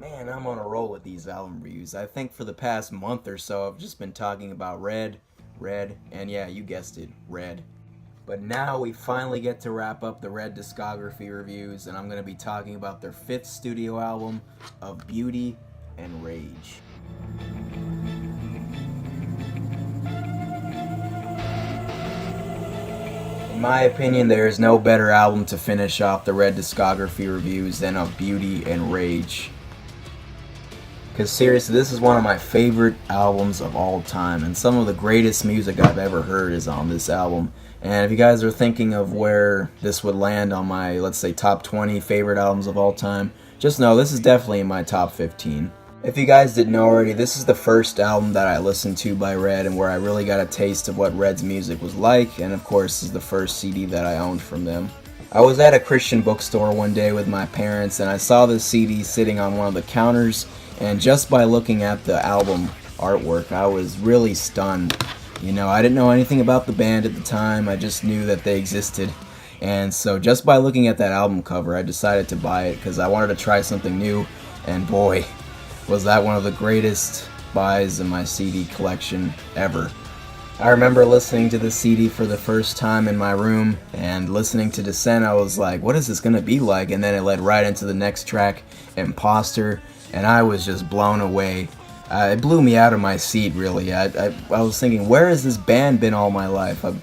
Man, I'm on a roll with these album reviews. I think for the past month or so, I've just been talking about Red, and yeah, you guessed it, Red. But now we finally get to wrap up the Red discography reviews, and I'm going to be talking about their fifth studio album of Beauty and Rage. In my opinion, there is no better album to finish off the Red discography reviews than Of Beauty and Rage. Because seriously, this is one of my favorite albums of all time, and some of the greatest music I've ever heard is on this album. And if you guys are thinking of where this would land on my, let's say, top 20 favorite albums of all time, just know this is definitely in my top 15. If you guys didn't know already, this is the first album that I listened to by Red and where I really got a taste of what Red's music was like, and of course, this is the first CD that I owned from them. I was at a Christian bookstore one day with my parents, and I saw this CD sitting on one of the counters, and just by looking at the album artwork, I was really stunned. You know, I didn't know anything about the band at the time, I just knew that they existed. And so just by looking at that album cover, I decided to buy it because I wanted to try something new, and boy, was that one of the greatest buys in my CD collection ever. I remember listening to the CD for the first time in my room, and listening to Descent, I was like, what is this going to be like? And then it led right into the next track, Impostor, and I was just blown away. It blew me out of my seat, really. I was thinking, where has this band been all my life? I'm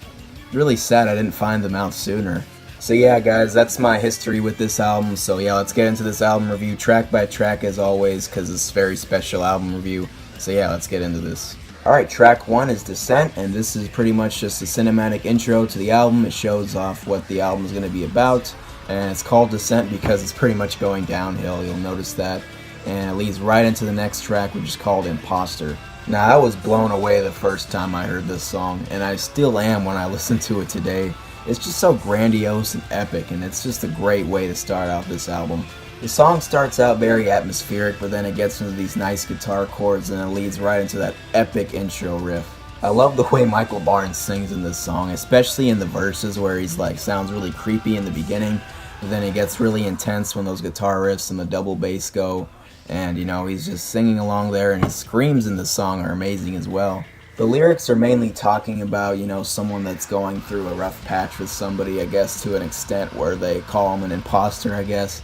really sad I didn't find them out sooner. So yeah, guys, that's my history with this album. So yeah, let's get into this album review track by track as always, because it's a very special album review. So yeah, let's get into this. Alright, track 1 is Descent, and this is pretty much just a cinematic intro to the album. It shows off what the album is going to be about, and it's called Descent because it's pretty much going downhill, you'll notice that. And it leads right into the next track, which is called Impostor. Now, I was blown away the first time I heard this song, and I still am when I listen to it today. It's just so grandiose and epic, and it's just a great way to start out this album. The song starts out very atmospheric, but then it gets into these nice guitar chords, and it leads right into that epic intro riff. I love the way Michael Barnes sings in this song, especially in the verses where he's like sounds really creepy in the beginning, but then it gets really intense when those guitar riffs and the double bass go. And, you know, he's just singing along there, and his screams in the song are amazing as well. The lyrics are mainly talking about, you know, someone that's going through a rough patch with somebody, I guess, to an extent where they call him an imposter, I guess.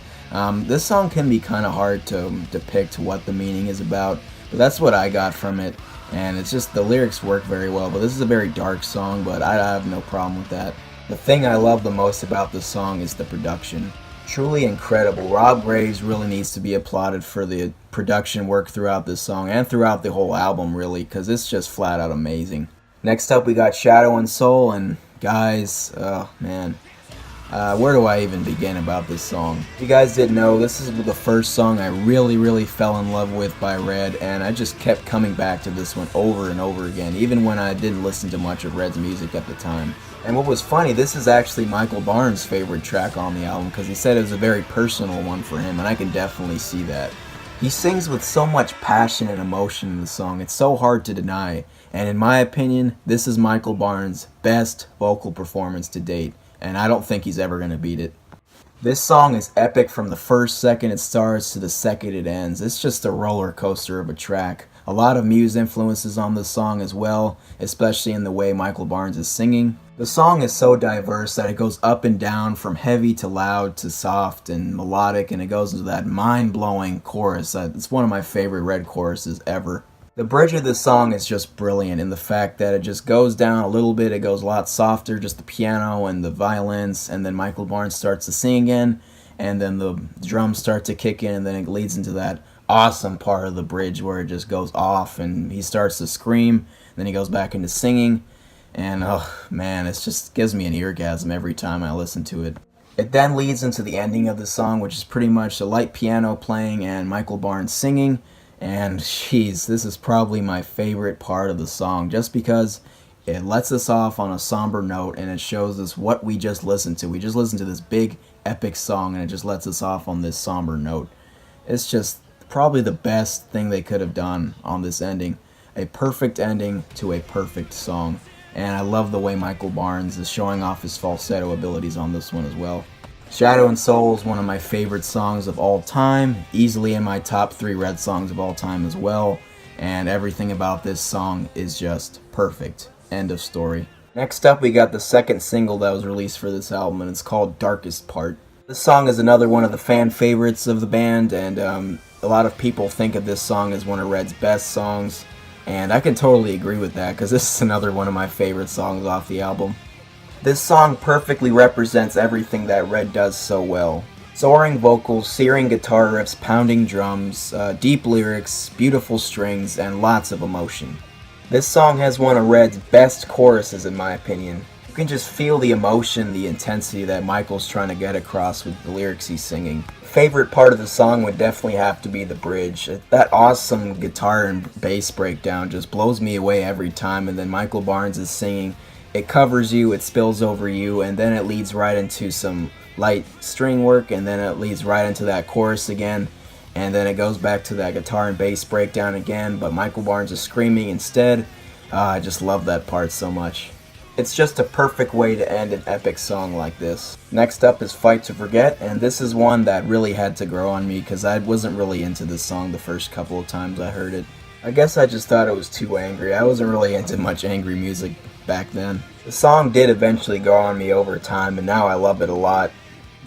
This song can be kind of hard to depict what the meaning is about, but that's what I got from it. And it's just, the lyrics work very well, but this is a very dark song, but I have no problem with that. The thing I love the most about this song is the production. Truly incredible. Rob Graves really needs to be applauded for the production work throughout this song and throughout the whole album, really, because it's just flat out amazing. Next up, we got Shadow and Soul, and guys, oh man, where do I even begin about this song? If you guys didn't know, this is the first song I really fell in love with by Red, and I just kept coming back to this one over and over again, even when I didn't listen to much of Red's music at the time. And what was funny, this is actually Michael Barnes' favorite track on the album, because he said it was a very personal one for him, and I can definitely see that. He sings with so much passion and emotion in the song, it's so hard to deny, and in my opinion, this is Michael Barnes' best vocal performance to date, and I don't think he's ever going to beat it. This song is epic from the first second it starts to the second it ends. It's just a roller coaster of a track. A lot of Muse influences on this song as well, especially in the way Michael Barnes is singing. The song is so diverse that it goes up and down from heavy to loud to soft and melodic, and it goes into that mind-blowing chorus. It's one of my favorite Red choruses ever. The bridge of this song is just brilliant in the fact that it just goes down a little bit, it goes a lot softer, just the piano and the violins, and then Michael Barnes starts to sing again, and then the drums start to kick in, and then it leads into that awesome part of the bridge where it just goes off, and he starts to scream, then he goes back into singing, and oh man, it just gives me an eargasm every time I listen to it. It then leads into the ending of the song, which is pretty much a light piano playing and Michael Barnes singing. And jeez, this is probably my favorite part of the song, just because it lets us off on a somber note and it shows us what we just listened to. We just listened to this big epic song and it just lets us off on this somber note. It's just probably the best thing they could have done on this ending. A perfect ending to a perfect song. And I love the way Michael Barnes is showing off his falsetto abilities on this one as well. Shadow and Soul is one of my favorite songs of all time, easily in my top 3 Red songs of all time as well, and everything about this song is just perfect. End of story. Next up, we got the second single that was released for this album, and it's called Darkest Part. This song is another one of the fan favorites of the band, and a lot of people think of this song as one of Red's best songs, and I can totally agree with that, because this is another one of my favorite songs off the album. This song perfectly represents everything that Red does so well. Soaring vocals, searing guitar riffs, pounding drums, deep lyrics, beautiful strings, and lots of emotion. This song has one of Red's best choruses in my opinion. You can just feel the emotion, the intensity that Michael's trying to get across with the lyrics he's singing. Favorite part of the song would definitely have to be the bridge. That awesome guitar and bass breakdown just blows me away every time, and then Michael Barnes is singing. It covers you, it spills over you, and then it leads right into some light string work, and then it leads right into that chorus again. And then it goes back to that guitar and bass breakdown again, but Michael Barnes is screaming instead. I just love that part so much. It's just a perfect way to end an epic song like this. Next up is Fight to Forget, and this is one that really had to grow on me because I wasn't really into this song the first couple of times I heard it. I guess I just thought it was too angry. I wasn't really into much angry music back then. The song did eventually grow on me over time, and now I love it a lot.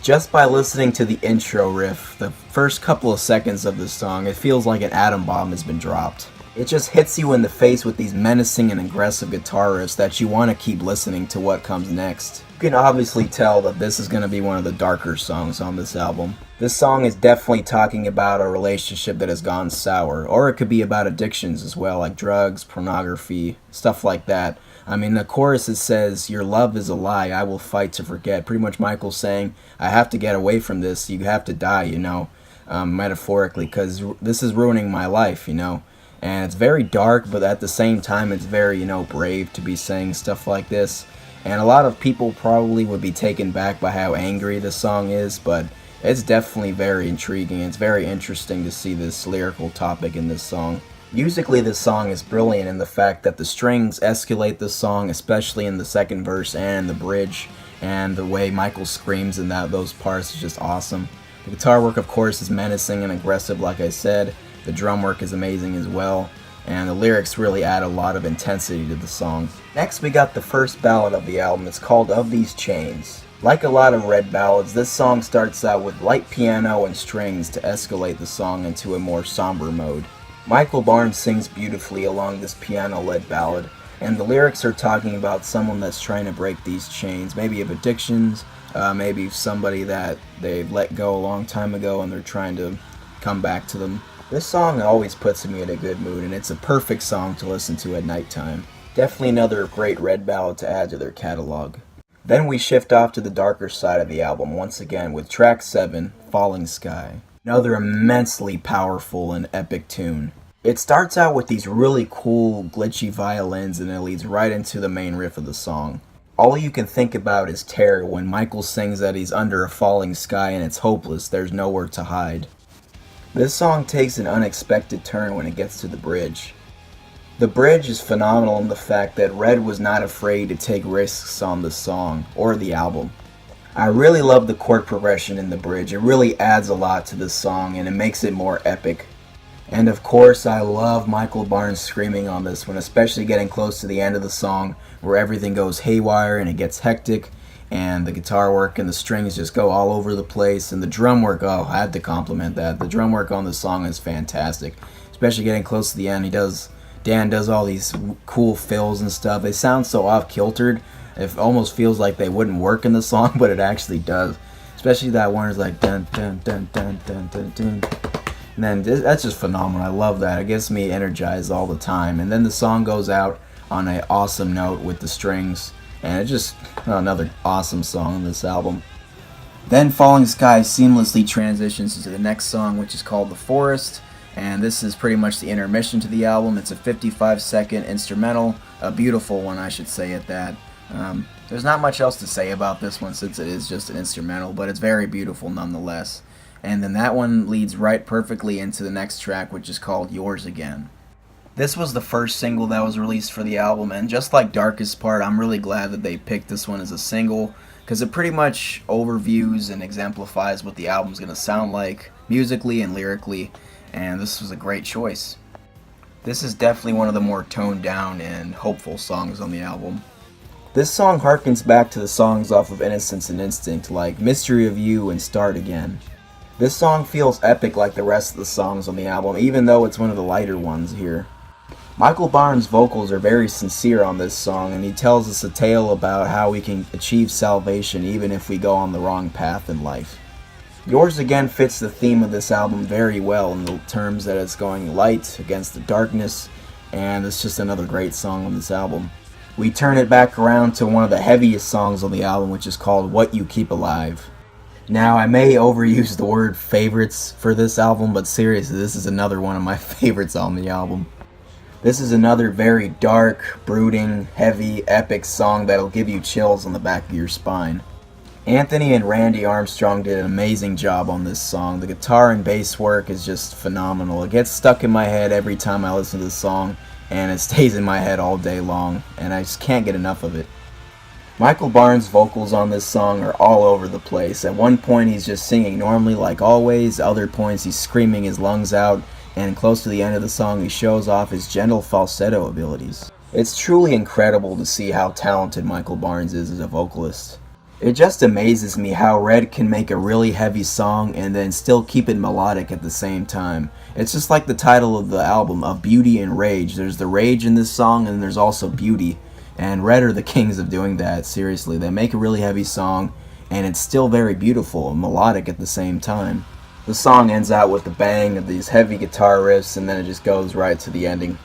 Just by listening to the intro riff, the first couple of seconds of this song, it feels like an atom bomb has been dropped. It just hits you in the face with these menacing and aggressive guitar riffs that you want to keep listening to what comes next. You can obviously tell that this is going to be one of the darker songs on this album. This song is definitely talking about a relationship that has gone sour, or it could be about addictions as well, like drugs, pornography, stuff like that. I mean, the chorus, it says, "Your love is a lie, I will fight to forget." Pretty much Michael's saying, I have to get away from this, you have to die, metaphorically, because this is ruining my life, And it's very dark, but at the same time, it's very, brave to be saying stuff like this. And a lot of people probably would be taken back by how angry this song is, but it's definitely very intriguing. It's very interesting to see this lyrical topic in this song. Musically, this song is brilliant in the fact that the strings escalate the song, especially in the second verse and the bridge, and the way Michael screams in those parts is just awesome. The guitar work, of course, is menacing and aggressive, like I said. The drum work is amazing as well, and the lyrics really add a lot of intensity to the song. Next, we got the first ballad of the album. It's called Of These Chains. Like a lot of Red ballads, this song starts out with light piano and strings to escalate the song into a more somber mode. Michael Barnes sings beautifully along this piano-led ballad, and the lyrics are talking about someone that's trying to break these chains, maybe of addictions, maybe somebody that they've let go a long time ago and they're trying to come back to them. This song always puts me in a good mood, and it's a perfect song to listen to at nighttime. Definitely another great Red ballad to add to their catalog. Then we shift off to the darker side of the album once again with track 7, Falling Sky. Another immensely powerful and epic tune. It starts out with these really cool glitchy violins, and it leads right into the main riff of the song. All you can think about is terror when Michael sings that he's under a falling sky and it's hopeless, there's nowhere to hide. This song takes an unexpected turn when it gets to the bridge. The bridge is phenomenal in the fact that Red was not afraid to take risks on the song or the album. I really love the chord progression in the bridge. It really adds a lot to the song and it makes it more epic. And of course, I love Michael Barnes screaming on this one, especially getting close to the end of the song where everything goes haywire and it gets hectic and the guitar work and the strings just go all over the place, and the drum work, I had to compliment that. The drum work on the song is fantastic, especially getting close to the end. Dan does all these cool fills and stuff. They sound so off-kiltered. It almost feels like they wouldn't work in the song, but it actually does. Especially that one is like dun dun dun dun dun dun dun. And then that's just phenomenal. I love that. It gets me energized all the time. And then the song goes out on an awesome note with the strings, and it's just another awesome song on this album. Then Falling Sky seamlessly transitions into the next song, which is called The Forest. And this is pretty much the intermission to the album. It's a 55-second instrumental, a beautiful one, I should say at that. There's not much else to say about this one since it is just an instrumental, but it's very beautiful nonetheless. And then that one leads right perfectly into the next track, which is called Yours Again. This was the first single that was released for the album, and just like Darkest Part, I'm really glad that they picked this one as a single, because it pretty much overviews and exemplifies what the album's going to sound like musically and lyrically, and this was a great choice. This is definitely one of the more toned down and hopeful songs on the album. This song harkens back to the songs off of Innocence and Instinct, like Mystery of You and Start Again. This song feels epic like the rest of the songs on the album, even though it's one of the lighter ones here. Michael Barnes' vocals are very sincere on this song, and he tells us a tale about how we can achieve salvation even if we go on the wrong path in life. Yours Again fits the theme of this album very well in the terms that it's going light against the darkness, and it's just another great song on this album. We turn it back around to one of the heaviest songs on the album, which is called What You Keep Alive. Now, I may overuse the word favorites for this album, but seriously, this is another one of my favorites on the album. This is another very dark, brooding, heavy, epic song that'll give you chills on the back of your spine. Anthony and Randy Armstrong did an amazing job on this song. The guitar and bass work is just phenomenal. It gets stuck in my head every time I listen to the song, and it stays in my head all day long, and I just can't get enough of it. Michael Barnes' vocals on this song are all over the place. At one point he's just singing normally like always, other points he's screaming his lungs out, and close to the end of the song he shows off his gentle falsetto abilities. It's truly incredible to see how talented Michael Barnes is as a vocalist. It just amazes me how Red can make a really heavy song and then still keep it melodic at the same time. It's just like the title of the album, of Beauty and Rage. There's the rage in this song and there's also beauty. And Red are the kings of doing that, seriously. They make a really heavy song and it's still very beautiful and melodic at the same time. The song ends out with the bang of these heavy guitar riffs and then it just goes right to the ending.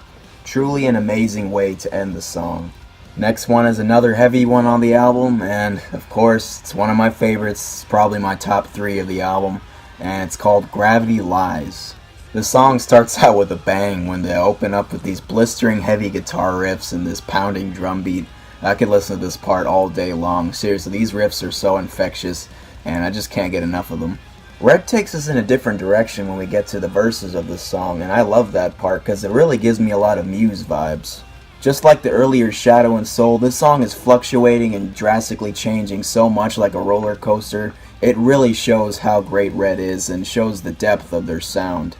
Truly an amazing way to end the song. Next one is another heavy one on the album, and of course it's one of my favorites. It's probably my top 3 of the album, and it's called Gravity Lies. The song starts out with a bang when they open up with these blistering heavy guitar riffs and this pounding drum beat. I could listen to this part all day long. Seriously, these riffs are so infectious and I just can't get enough of them. Red takes us in a different direction when we get to the verses of this song, and I love that part because it really gives me a lot of Muse vibes. Just like the earlier Shadow and Soul, this song is fluctuating and drastically changing so much like a roller coaster. It really shows how great Red is and shows the depth of their sound.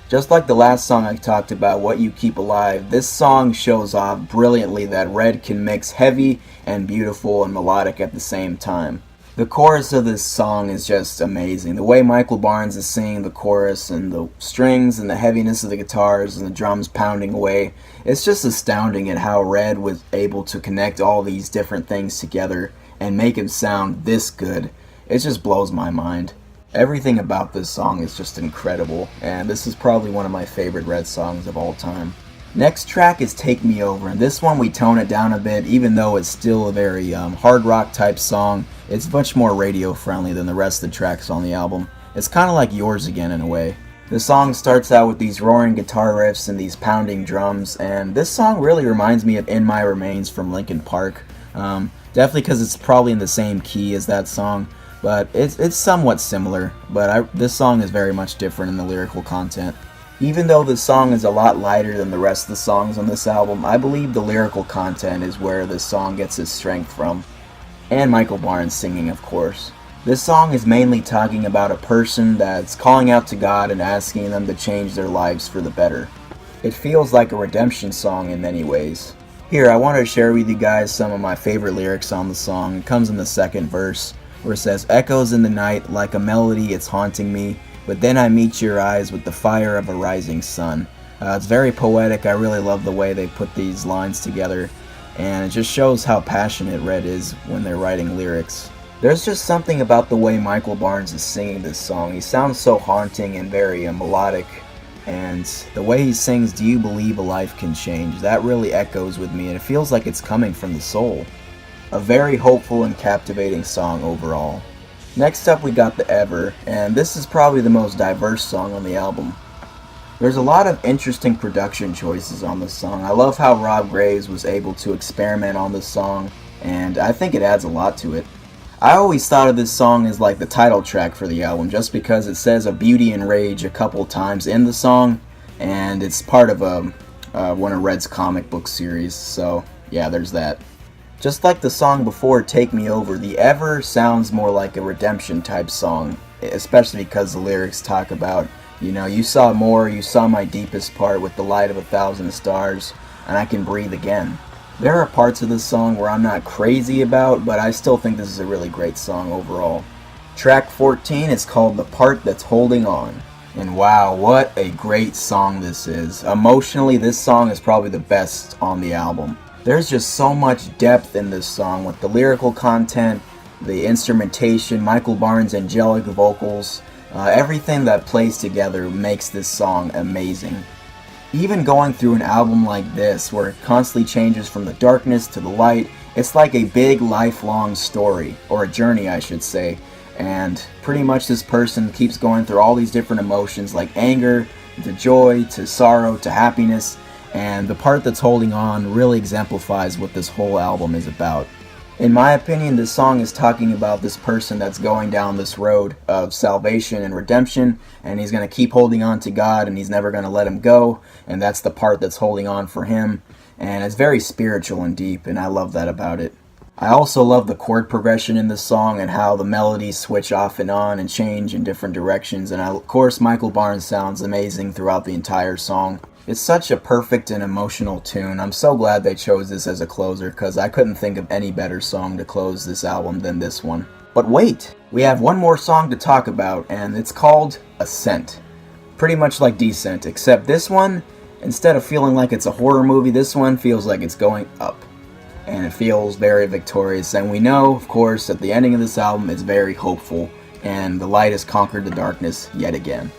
Just like the last song I talked about, What You Keep Alive, this song shows off brilliantly that Red can mix heavy and beautiful and melodic at the same time. The chorus of this song is just amazing. The way Michael Barnes is singing the chorus and the strings and the heaviness of the guitars and the drums pounding away, it's just astounding at how Red was able to connect all these different things together and make it sound this good. It just blows my mind. Everything about this song is just incredible, and this is probably one of my favorite Red songs of all time. Next track is Take Me Over, and this one we tone it down a bit, even though it's still a very hard rock type song. It's much more radio friendly than the rest of the tracks on the album. It's kind of like Yours Again in a way. The song starts out with these roaring guitar riffs and these pounding drums, and this song really reminds me of In My Remains from Linkin Park. Definitely because it's probably in the same key as that song, but it's somewhat similar, but this song is very much different in the lyrical content. Even though the song is a lot lighter than the rest of the songs on this album, I believe the lyrical content is where this song gets its strength from. And Michael Barnes singing, of course. This song is mainly talking about a person that's calling out to God and asking them to change their lives for the better. It feels like a redemption song in many ways. Here, I want to share with you guys some of my favorite lyrics on the song. It comes in the second verse, where it says, "Echoes in the night, like a melody it's haunting me. But then I meet your eyes with the fire of a rising sun." It's very poetic. I really love the way they put these lines together, and it just shows how passionate Red is when they're writing lyrics. There's just something about the way Michael Barnes is singing this song. He sounds so haunting and very melodic, and the way he sings "Do You Believe a Life Can Change," that really echoes with me, and it feels like it's coming from the soul. A very hopeful and captivating song overall. Next up we got the Ever, and this is probably the most diverse song on the album. There's a lot of interesting production choices on this song. I love how Rob Graves was able to experiment on this song, and I think it adds a lot to it. I always thought of this song as like the title track for the album, just because it says a Beauty and Rage a couple times in the song, and it's part of one of Red's comic book series, so yeah, there's that. Just like the song before, Take Me Over, the Ever sounds more like a redemption type song, especially because the lyrics talk about, you saw more, you saw my deepest part with the light of 1,000 stars, and I can breathe again. There are parts of this song where I'm not crazy about, but I still think this is a really great song overall. Track 14 is called The Part That's Holding On. And wow, what a great song this is. Emotionally, this song is probably the best on the album. There's just so much depth in this song with the lyrical content, the instrumentation, Michael Barnes' angelic vocals. Everything that plays together makes this song amazing. Even going through an album like this, where it constantly changes from the darkness to the light, it's like a big lifelong story, or a journey I should say, and pretty much this person keeps going through all these different emotions like anger, to joy, to sorrow, to happiness, and the part that's holding on really exemplifies what this whole album is about. In my opinion, this song is talking about this person that's going down this road of salvation and redemption, and he's going to keep holding on to God, and he's never going to let him go, and that's the part that's holding on for him, and it's very spiritual and deep, and I love that about it. I also love the chord progression in this song and how the melodies switch off and on and change in different directions, and of course Michael Barnes sounds amazing throughout the entire song. It's such a perfect and emotional tune. I'm so glad they chose this as a closer because I couldn't think of any better song to close this album than this one. But wait, we have one more song to talk about, and it's called Ascent. Pretty much like Descent, except this one, instead of feeling like it's a horror movie, this one feels like it's going up. And it feels very victorious, and we know, of course, at the ending of this album it's very hopeful, and the light has conquered the darkness yet again.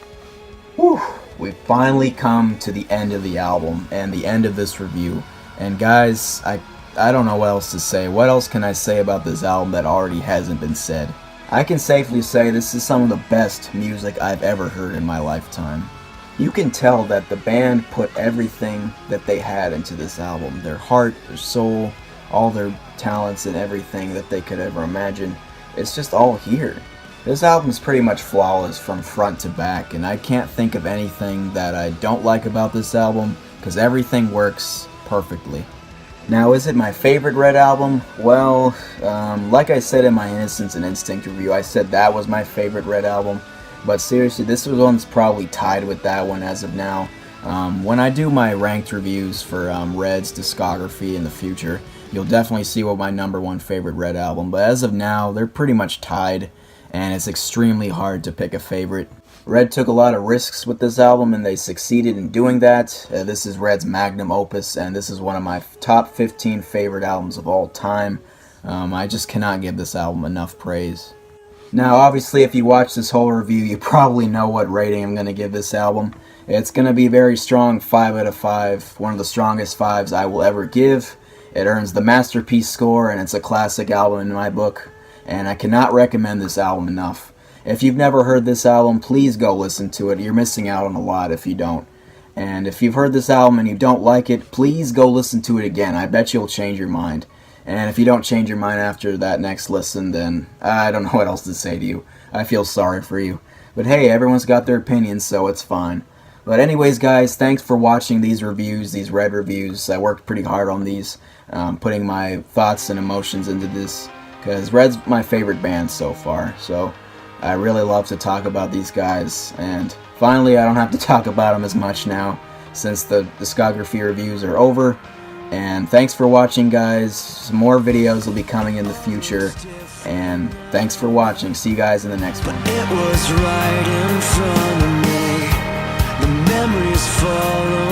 Whew. We've finally come to the end of the album and the end of this review. And guys, I don't know what else to say. What else can I say about this album that already hasn't been said? I can safely say this is some of the best music I've ever heard in my lifetime. You can tell that the band put everything that they had into this album. Their heart, their soul, all their talents and everything that they could ever imagine. It's just all here. This album is pretty much flawless from front to back, and I can't think of anything that I don't like about this album, because everything works perfectly. Now, is it my favorite Red album? Well, like I said in my Innocence and Instinct review, I said that was my favorite Red album, but seriously, this one's probably tied with that one as of now. When I do my ranked reviews for Red's discography in the future, you'll definitely see what my #1 favorite Red album, but as of now, they're pretty much tied. And it's extremely hard to pick a favorite. Red took a lot of risks with this album, and they succeeded in doing that. This is Red's magnum opus, and this is one of my top 15 favorite albums of all time. I just cannot give this album enough praise. Now, obviously, if you watch this whole review, you probably know what rating I'm going to give this album. It's going to be very strong, 5 out of 5, one of the strongest 5s I will ever give. It earns the masterpiece score, and it's a classic album in my book. And I cannot recommend this album enough. If you've never heard this album, please go listen to it. You're missing out on a lot if you don't. And if you've heard this album and you don't like it, please go listen to it again. I bet you'll change your mind. And if you don't change your mind after that next listen, then I don't know what else to say to you. I feel sorry for you. But hey, everyone's got their opinions, so it's fine. But anyways, guys, thanks for watching these reviews, these Red reviews. I worked pretty hard on these, putting my thoughts and emotions into this. Because Red's my favorite band so far, so I really love to talk about these guys, and finally I don't have to talk about them as much now, since the discography reviews are over, and thanks for watching, guys. Some more videos will be coming in the future, and thanks for watching. See you guys in the next one. It was right in front of me. The memories follow